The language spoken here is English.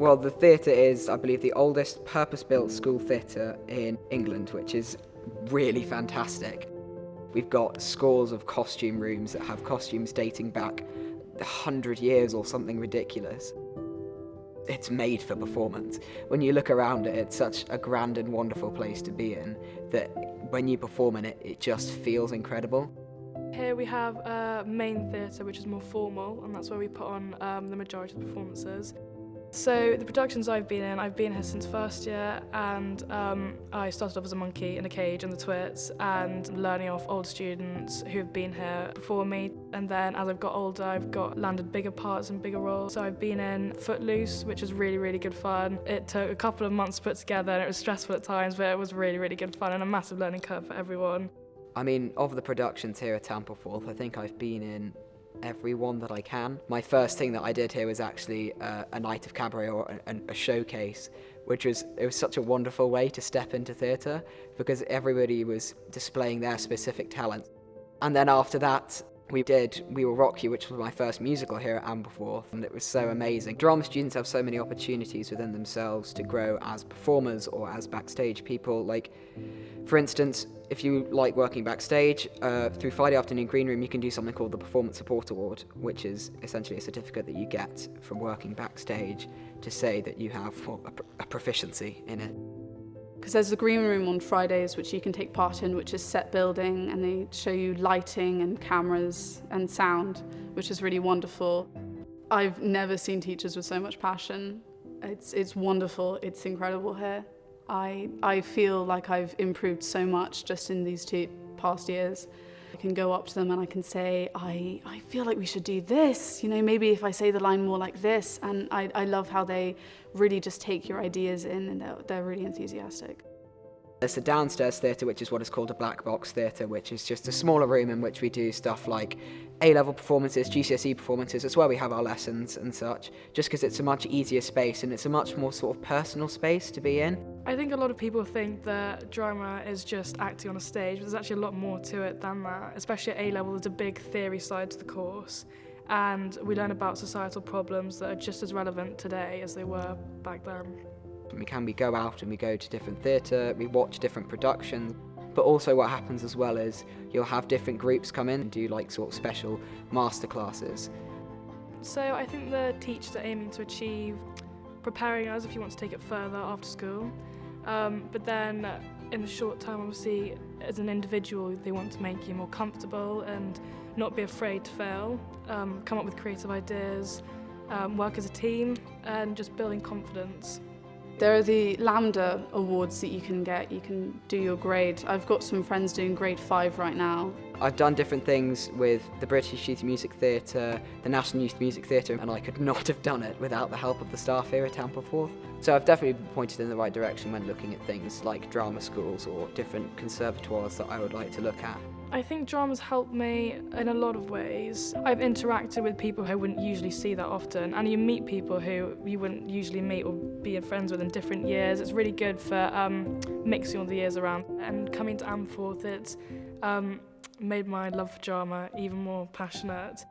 Well, the theatre is, I believe, the oldest purpose-built school theatre in England, which is really fantastic. We've got scores of costume rooms that have costumes dating back 100 years or something ridiculous. It's made for performance. When you look around it, it's such a grand and wonderful place to be in that when you perform in it, it just feels incredible. Here we have a main theatre which is more formal, and that's where we put on the majority of the performances. So the productions I've been here since first year, and I started off as a monkey in a cage in the Twits and learning off old students who have been here before me. And then as I've got older, I've landed bigger parts and bigger roles. So I've been in Footloose, which is really, really good fun. It took a couple of months to put together and it was stressful at times, but it was really, really good fun and a massive learning curve for everyone. I mean, of the productions here at Ampleforth, I think I've been in every one that I can. My first thing that I did here was actually a night of cabaret or a showcase, it was such a wonderful way to step into theatre because everybody was displaying their specific talent. And then after that, we did We Will Rock You, which was my first musical here at Ampleforth, and it was so amazing. Drama students have so many opportunities within themselves to grow as performers or as backstage people. Like, for instance, if you like working backstage, through Friday Afternoon Green Room, you can do something called the Performance Support Award, which is essentially a certificate that you get from working backstage to say that you have a proficiency in it. Because there's the green room on Fridays which you can take part in, which is set building, and they show you lighting and cameras and sound, which is really wonderful. I've never seen teachers with so much passion. It's wonderful, it's incredible here. I feel like I've improved so much just in these 2 past years. I can go up to them and I can say, I feel like we should do this, you know, maybe if I say the line more like this, and I love how they really just take your ideas in and they're really enthusiastic. There's the downstairs theatre, which is what is called a black box theatre, which is just a smaller room in which we do stuff like A-level performances, GCSE performances. It's where we have our lessons and such, just because it's a much easier space and it's a much more sort of personal space to be in. I think a lot of people think that drama is just acting on a stage, but there's actually a lot more to it than that. Especially at A-level, there's a big theory side to the course, and we learn about societal problems that are just as relevant today as they were back then. We go out and we go to different theatre, we watch different productions, but also what happens as well is you'll have different groups come in and do like sort of special masterclasses. So I think the teachers are aiming to achieve preparing us if you want to take it further after school, but then in the short term, obviously, as an individual, they want to make you more comfortable and not be afraid to fail, come up with creative ideas, work as a team, and just building confidence. There are the Lambda awards that you can get. You can do your grade. I've got some friends doing grade 5 right now. I've done different things with the British Youth Music Theatre, the National Youth Music Theatre, and I could not have done it without the help of the staff here at Ampleforth. So I've definitely been pointed in the right direction when looking at things like drama schools or different conservatoires that I would like to look at. I think drama's helped me in a lot of ways. I've interacted with people who I wouldn't usually see that often, and you meet people who you wouldn't usually meet or be friends with in different years. It's really good for mixing all the years around. And coming to Ampleforth, it's made my love for drama even more passionate.